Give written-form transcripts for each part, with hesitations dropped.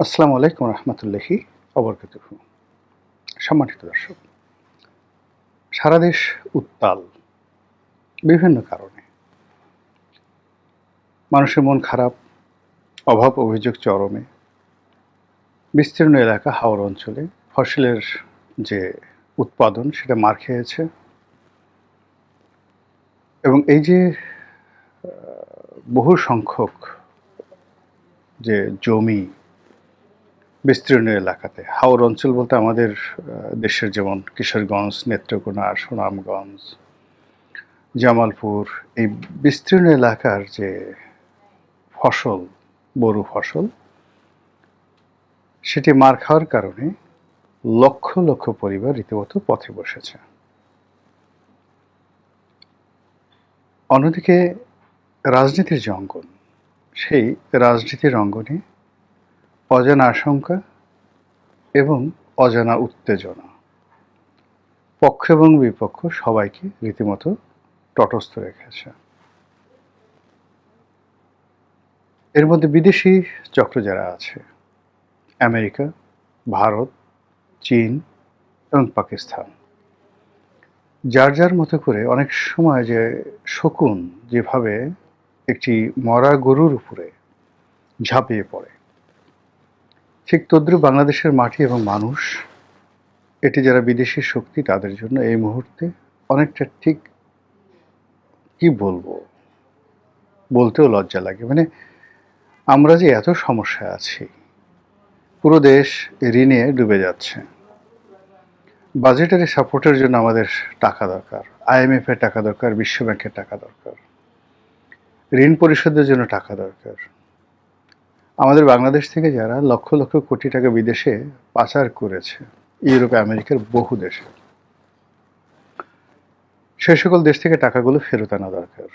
আসসালামু আলাইকুম রহমতুল্লাহি অবরকাতুহু। সম্মানিত দর্শক, সারা দেশ উত্তাল বিভিন্ন কারণে। মানুষের মন খারাপ, অভাব অভিযোগ চরমে। বিস্তীর্ণ এলাকা হাওর অঞ্চলে ফসলের যে উৎপাদন সেটা মার খেয়েছে, এবং এই যে বহু সংখ্যক যে জমি বিস্তীর্ণ এলাকাতে, হাওর অঞ্চল বলতে আমাদের দেশের যেমন কিশোরগঞ্জ, নেত্রকোনা, সুনামগঞ্জ, জামালপুর, এই বিস্তীর্ণ এলাকার যে ফসল, বোরো ফসল, সেটি মার খাওয়ার কারণে লক্ষ লক্ষ পরিবার রীতিমতো পথে বসেছে। অন্যদিকে রাজনীতির যে অঙ্গন, সেই রাজনীতির অঙ্গনে অজানা আশঙ্কা এবং অজানা উত্তেজনা পক্ষ এবং বিপক্ষ সবাইকে রীতিমতো তটস্থ রেখেছে। এর মধ্যে বিদেশি চক্র যারা আছে, আমেরিকা, ভারত, চীন এবং পাকিস্তান, যার যার মতো করে অনেক সময় যে শকুন যেভাবে একটি মরা গরুর উপরে ঝাঁপিয়ে পড়ে, ঠিক তদ্রুপ বাংলাদেশের মাটি এবং মানুষ, এটি যারা বিদেশি শক্তি, তাদের জন্য এই মুহূর্তে অনেকটা ঠিক, কি বলবো, বলতেও লজ্জা লাগে। মানে আমরা যে এত সমস্যায় আছি, পুরো দেশ ঋণে ডুবে যাচ্ছে। বাজেটারি সাপোর্টের জন্য আমাদের টাকা দরকার, IMF এর টাকা দরকার, বিশ্ব ব্যাংকের টাকা দরকার, ঋণ পরিশোধের জন্য টাকা দরকার। আমাদের বাংলাদেশ থেকে যারা লক্ষ লক্ষ কোটি টাকা বিদেশে পাচার করেছে, ইউরোপ, আমেরিকার বহু দেশে, সেই সকল দেশ থেকে টাকাগুলো ফেরত আনা দরকার।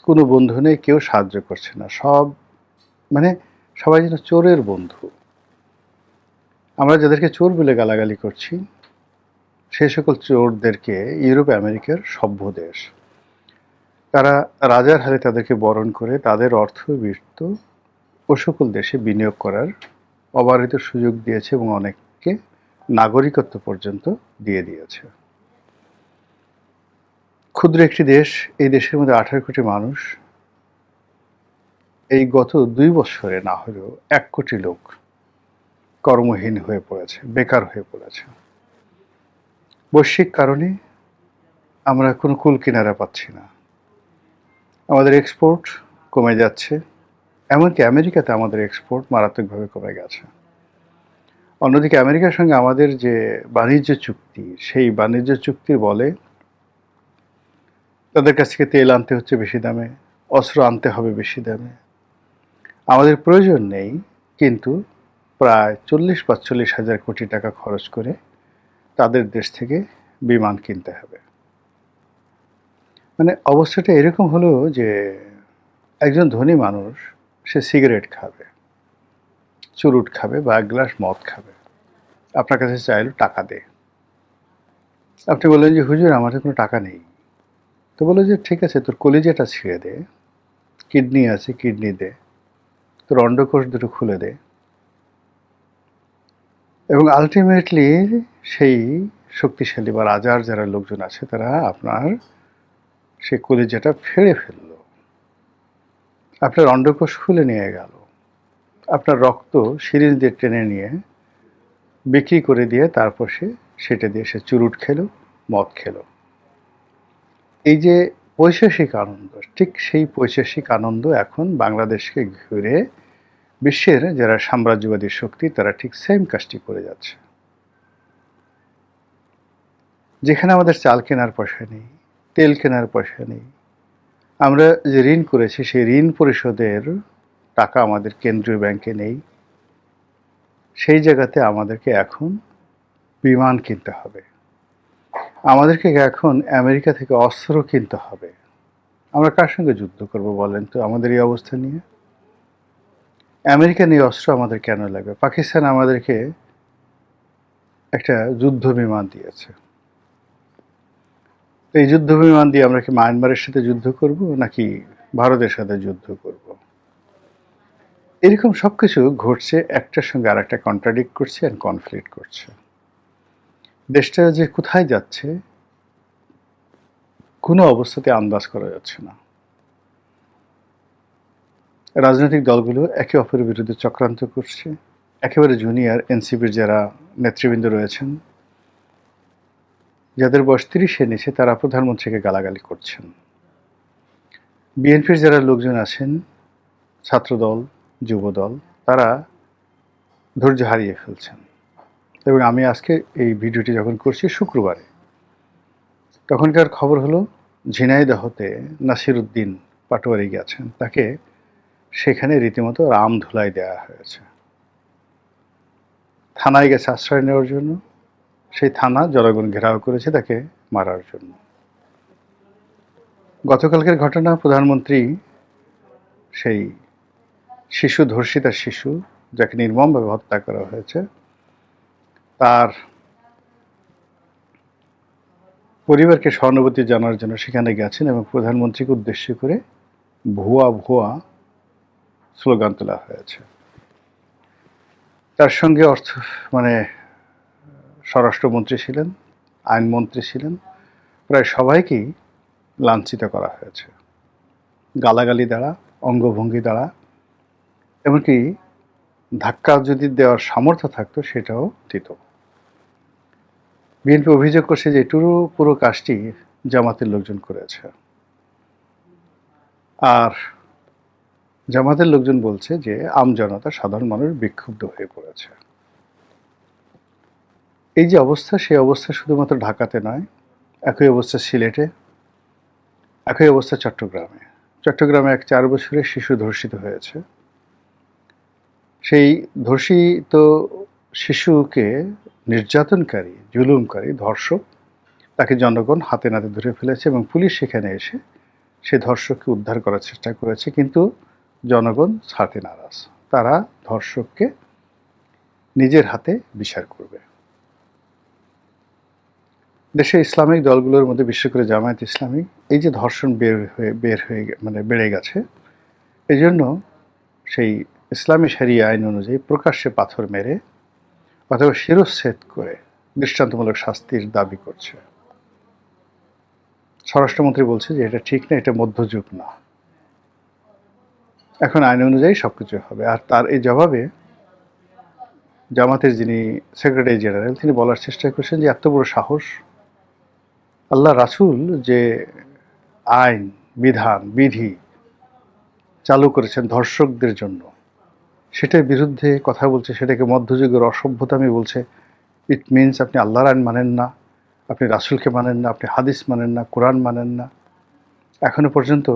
কোনো বন্ধু নেই, কেউ সাহায্য করছে না, সব মানে সবাই যেন চোরের বন্ধু। আমরা যাদেরকে চোর বলে গালাগালি করছি, সেই সকল চোরদেরকে ইউরোপ, আমেরিকার সভ্য দেশ, তারা রাজার হালে তাদেরকে বরণ করে তাদের অর্থবিত্ত ও সকল দেশে বিনিয়োগ করার অবারিত সুযোগ দিয়েছে, এবং অনেককে নাগরিকত্ব পর্যন্ত দিয়ে দিয়েছে। ক্ষুদ্র একটি দেশ, এই দেশের মধ্যে 18 কোটি মানুষ, এই গত 2 বছরে না হলেও 1 কোটি লোক কর্মহীন হয়ে পড়েছে, বেকার হয়ে পড়েছে। বৈশ্বিক কারণে আমরা কোনো কুল কিনারা পাচ্ছি না, আমাদের এক্সপোর্ট কমে যাচ্ছে, এমনকি আমেরিকাতে আমাদের এক্সপোর্ট মারাত্মকভাবে কমে গেছে। অন্যদিকে আমেরিকার সঙ্গে আমাদের যে বাণিজ্য চুক্তি, সেই বাণিজ্য চুক্তির বলে তাদের কাছ থেকে তেল আনতে হচ্ছে বেশি দামে, অস্ত্র আনতে হবে বেশি দামে। আমাদের প্রয়োজন নেই, কিন্তু প্রায় 40-45 হাজার কোটি টাকা খরচ করে তাদের দেশ থেকে বিমান কিনতে হবে। মানে অবস্থাটা এরকম হলো যে একজন ধনী মানুষ, সে সিগারেট খাবে, চুরুট খাবে বা 1 গ্লাস মদ খাবে, আপনার কাছে চাইলো টাকা দে। আপনি বললেন যে হুজুর আমার তো কোনো টাকা নেই। তো বললো যে ঠিক আছে, তোর কলিজাটা ছিঁড়ে দে, কিডনি আছে কিডনি দে, তোর অন্ডকোষ দুটো খুলে দে। এবং আলটিমেটলি সেই শক্তিশালী বা রাজার যারা লোকজন আছে, তারা আপনার সেই কলিজাটা ফেড়ে ফেলল, আপনার অন্ডকোষ খুলে নিয়ে গেল, আপনার রক্ত সিরিঞ্জ দিয়ে টেনে নিয়ে বিক্রি করে দিয়ে তারপর সেটা দিয়ে সে চুরুট খেলো, মদ খেলো। এই যে পৈশাসিক আনন্দ, ঠিক সেই পৈশাসিক আনন্দ এখন বাংলাদেশকে ঘিরে বিশ্বের যারা সাম্রাজ্যবাদী শক্তি, তারা ঠিক সেম কাজটি করে যাচ্ছে। যেখানে আমাদের চাল কেনার পয়সা নেই, তেল কেনার পয়সা নেই, আমরা যে ঋণ করেছি সেই ঋণ পরিশোধের টাকা আমাদের কেন্দ্রীয় ব্যাংকে নেই, সেই জায়গাতে আমাদেরকে এখন বিমান কিনতে হবে, আমাদেরকে এখন আমেরিকা থেকে অস্ত্র কিনতে হবে। আমরা কার সঙ্গে যুদ্ধ করব বলেন তো আমাদের এই অবস্থা নিয়ে? আমেরিকান এই অস্ত্র আমাদের কেন লাগবে? পাকিস্তান আমাদেরকে একটা যুদ্ধ বিমান দিয়েছে, এই যুদ্ধ বিমান দিয়ে আমরা কি মায়ানমারের সাথে যুদ্ধ করব নাকি ভারতের সাথে যুদ্ধ করব? এরকম সবকিছু ঘটছে, একটার সঙ্গে আরেকটা কন্ট্রাডিক্ট করছে আর কনফ্লিক্ট করছে। দেশটা যে কোথায় যাচ্ছে কোনো অবস্থাতে আন্দাজ করা যাচ্ছে না। রাজনৈতিক দলগুলো একে অপরের বিরুদ্ধে চক্রান্ত করছে। একেবারে জুনিয়র এনসিপির যারা নেতৃবৃন্দ রয়েছেন, যাদের বয়স ৩০-এর নিচে, তারা প্রধানমন্ত্রীকে গালাগালি করছেন। বিএনপির যারা লোকজন আছেন, ছাত্রদল, যুবদল, তারা ধৈর্য হারিয়ে ফেলছেন। এবং আমি আজকে এই ভিডিওটি যখন করছি শুক্রবারে, তখনকার খবর হলো ঝিনাইদহতে নাসির উদ্দিন পাটোয়ারি গেছেন, তাকে সেখানে রীতিমতো রাম ধুলাই দেওয়া হয়েছে। থানায় গেছে আশ্রয় নেওয়ার জন্য, সেই থানা জনগণ ঘেরাও করেছে তাকে মারার জন্য। গতকালকের ঘটনা, প্রধানমন্ত্রী সেই শিশু ধর্ষিতা শিশু, যাকে নির্মমভাবে হত্যা করা হয়েছে, তার পরিবারকে সহানুভূতি জানার জন্য সেখানে গেছেন এবং প্রধানমন্ত্রীকে উদ্দেশ্য করে ভুয়া ভুয়া স্লোগান তোলা হয়েছে। তার সঙ্গে স্বরাষ্ট্রমন্ত্রী ছিলেন, আইনমন্ত্রী ছিলেন, প্রায় সবাইকেই লাঞ্ছিত করা হয়েছে গালাগালি দ্বারা, অঙ্গভঙ্গি দ্বারা, এমনকি ধাক্কা যদি দেওয়ার সামর্থ্য থাকতো সেটাও দিত। বিএনপি অভিযোগ করছে যে পুরো কাজটি জামাতের লোকজন করেছে। আর জামাতের লোকজন বলছে যে আমজনতা, সাধারণ মানুষ বিক্ষুব্ধ হয়ে পড়েছে। এই যে অবস্থা, সেই অবস্থা শুধুমাত্র ঢাকাতে নয়, একই অবস্থা সিলেটে, একই অবস্থা চট্টগ্রামে। চট্টগ্রামে এক 4 বছরের শিশু ধর্ষিত হয়েছে। সেই ধর্ষিত শিশুকে নির্যাতনকারী, জুলুমকারী, ধর্ষক, তাকে জনগণ হাতে নাতে ধরে ফেলেছে এবং পুলিশ সেখানে এসে সে ধর্ষককে উদ্ধার করার চেষ্টা করেছে, কিন্তু জনগণ ছাড়তে নারাজ। তারা ধর্ষককে নিজের হাতে বিচার করবে। দেশে ইসলামিক দলগুলোর মধ্যে, বিশেষ করে জামায়াত ইসলামী, এই যে ধর্ষণ বেড়ে গেছে, এই জন্য সেই ইসলামী শরিয়া আইন অনুযায়ী প্রকাশ্যে পাথর মেরে অথবা শিরচ্ছেদ করে দৃষ্টান্তমূলক শাস্তির দাবি করছে। স্বরাষ্ট্রমন্ত্রী বলছে যে এটা ঠিক না, এটা মধ্যযুগ না, এখন আইন অনুযায়ী সবকিছু হবে। আর তার এই জবাবে জামাতের যিনি সেক্রেটারি জেনারেল, তিনি বলার চেষ্টা করছেন যে এত বড় সাহস, আল্লাহ রাসূল যে আইন, বিধান, বিধি চালু করেছেন ধর্ষকদের জন্য, সেটার বিরুদ্ধে কথা বলছে, সেটাকে মধ্যযুগের অসভ্যতামি বলছে। ইট মিনস আপনি আল্লাহর আইন মানেন না, আপনি রাসূলকে মানেন না, আপনি হাদিস মানেন না, কোরআন মানেন না। এখনো পর্যন্ত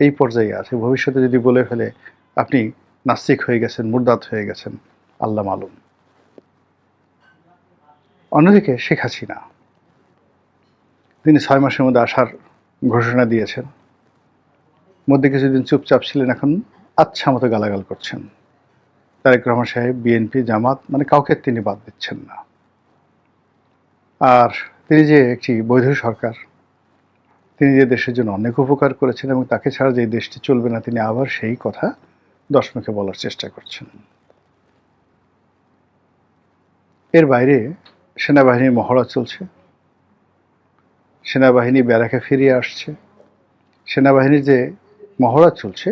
এই পর্যায়ে আছে, ভবিষ্যতে যদি বলে ফেলে আপনি নাস্তিক হয়ে গেছেন, মুরদাদ হয়ে গেছেন, আল্লাহ মালুম। অন্যদিকে শেখ হাসিনা, তিনি 6 মাসের মধ্যে আসার ঘোষণা দিয়েছেন, মধ্যে কিছুদিন চুপচাপ ছিলেন, এখন আচ্ছা মতো গালাগাল করছেন। তারেক রহমান সাহেব, বিএনপি, জামাত, মানে কাউকে তিনি বাদ দিচ্ছেন না। আর তিনি যে একটি বৈধ সরকার, তিনি যে দেশের জন্য অনেক উপকার করেছেন এবং তাকে ছাড়া যে দেশটি চলবে না, তিনি আবার সেই কথা 10 মুখে বলার চেষ্টা করছেন। এর বাইরে সেনাবাহিনীর মহড়া চলছে, সেনাবাহিনী ব্যারাকে ফিরিয়ে আসছে। সেনাবাহিনীর যে মহড়া চলছে,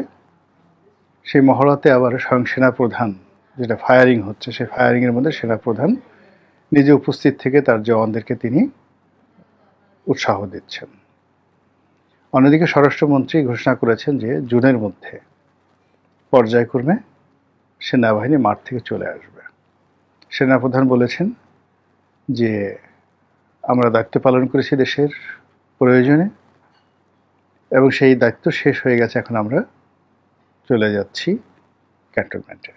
সেই মহড়াতে আবার স্বয়ং সেনাপ্রধান, যেটা ফায়ারিং হচ্ছে, সেই ফায়ারিংয়ের মধ্যে সেনাপ্রধান নিজে উপস্থিত থেকে তার জওয়ানদেরকে তিনি উৎসাহ দিচ্ছেন। অন্যদিকে স্বরাষ্ট্রমন্ত্রী ঘোষণা করেছেন যে জুনের মধ্যে পর্যায়ক্রমে সেনাবাহিনী মাঠ থেকে চলে আসবে। সেনাপ্রধান বলেছেন যে আমরা দায়িত্ব পালন করেছি দেশের প্রয়োজনে এবং সেই দায়িত্ব শেষ হয়ে গেছে, এখন আমরা চলে যাচ্ছি ক্যান্টনমেন্টে।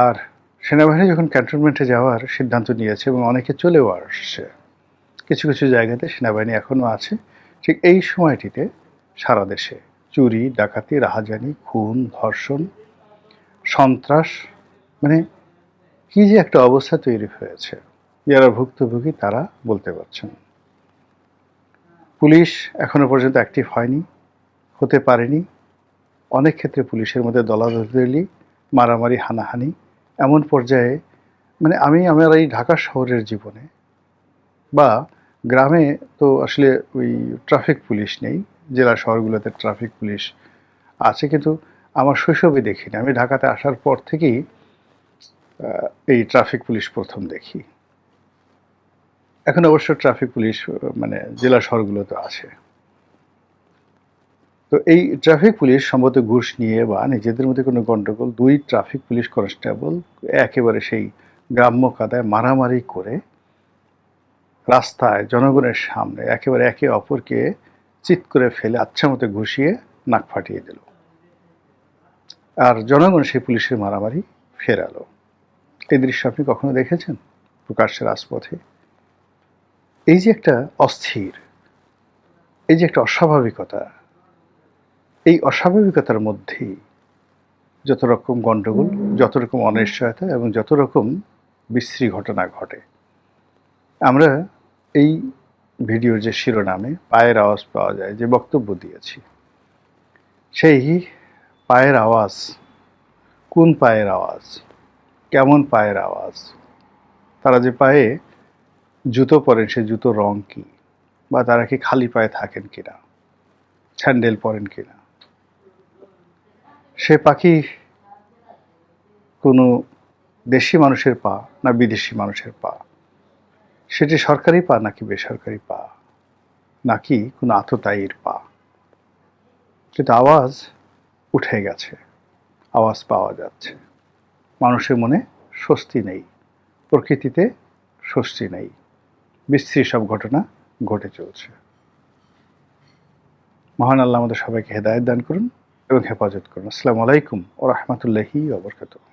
আর সেনাবাহিনী যখন ক্যান্টনমেন্টে যাওয়ার সিদ্ধান্ত নিয়েছে এবং অনেকে চলেও আসছে, কিছু কিছু জায়গাতে সেনাবাহিনী এখনও আছে, ঠিক এই সময়টিতে সারা দেশে চুরি, ডাকাতি, রাহাজানি, খুন, ধর্ষণ, সন্ত্রাস, মানে কি যে একটা অবস্থা তৈরি হয়েছে, যারা ভুক্তভোগী তারা বলতে পারছেন। পুলিশ এখনো পর্যন্ত অ্যাক্টিভ হয়নি, হতে পারেনি, অনেক ক্ষেত্রে পুলিশের মধ্যে দলাদলি, মারামারি, হানাহানি এমন পর্যায়ে মানে আমি আমার এই ঢাকা শহরের জীবনে বা গ্রামে তো আসলে ওই ট্রাফিক পুলিশ নেই, জেলা শহরগুলোতে ট্রাফিক পুলিশ আছে, কিন্তু আমার শৈশবে দেখিনি। আমি ঢাকাতে আসার পর থেকেই এই ট্রাফিক পুলিশ প্রথম দেখি। এখন অবশ্য ট্রাফিক পুলিশ মানে জেলা শহরগুলোতে আছে। তো এই ট্রাফিক পুলিশ সম্ভবত ঘুষ নিয়ে বা নিজেদের মধ্যে কোনো গন্ডগোল, ২ ট্রাফিক পুলিশ কনস্টেবল একেবারে সেই গ্রাম্য কাদায় মারামারি করে রাস্তায় জনগণের সামনে একেবারে একে অপরকে চিৎ করে ফেলে আচ্ছামতো ঘুষিয়ে নাক ফাটিয়ে দিল। আর জনগণ সেই পুলিশের মারামারি ফেরালো। এই দৃশ্য আপনি কখনো দেখেছেন প্রকাশ্যে রাজপথে? এই যে একটা অস্থির, এই যে একটা অস্বাভাবিকতা, এই অস্বাভাবিকতার মধ্যেই যত রকম গন্ডগোল, যত রকম অনিশ্চয়তা এবং যত রকম বিশ্রী ঘটনা ঘটে। আমরা এই ভিডিওর যে শিরোনামে পায়ের আওয়াজ পাওয়া যায় যে বক্তব্য দিয়েছি, সেই পায়ের আওয়াজ, কোন পায়ের আওয়াজ, কেমন পায়ের আওয়াজ, তারা যে পায়ে জুতো পরেন সে জুতো রং কি, বা তারা কি খালি পায়ে থাকেন কিনা, স্যান্ডেল পরেন কিনা, সে পাখি কোনো দেশি মানুষের পা না বিদেশি মানুষের পা, সেটি সরকারি পা নাকি বেসরকারি পা, নাকি কোনো আততায়ীর পা, কিন্তু আওয়াজ উঠে গেছে, আওয়াজ পাওয়া যাচ্ছে। মানুষের মনে স্বস্তি নেই, প্রকৃতিতে স্বস্তি নেই, বিশ্রী সব ঘটনা ঘটে চলছে। মহান আল্লাহ আমাদের সবাইকে হেদায়েত দান করুন এবং হেফাজত করুন। আসসালামু আলাইকুম ওয়া রাহমাতুল্লাহি ওয়া বারাকাতুহু।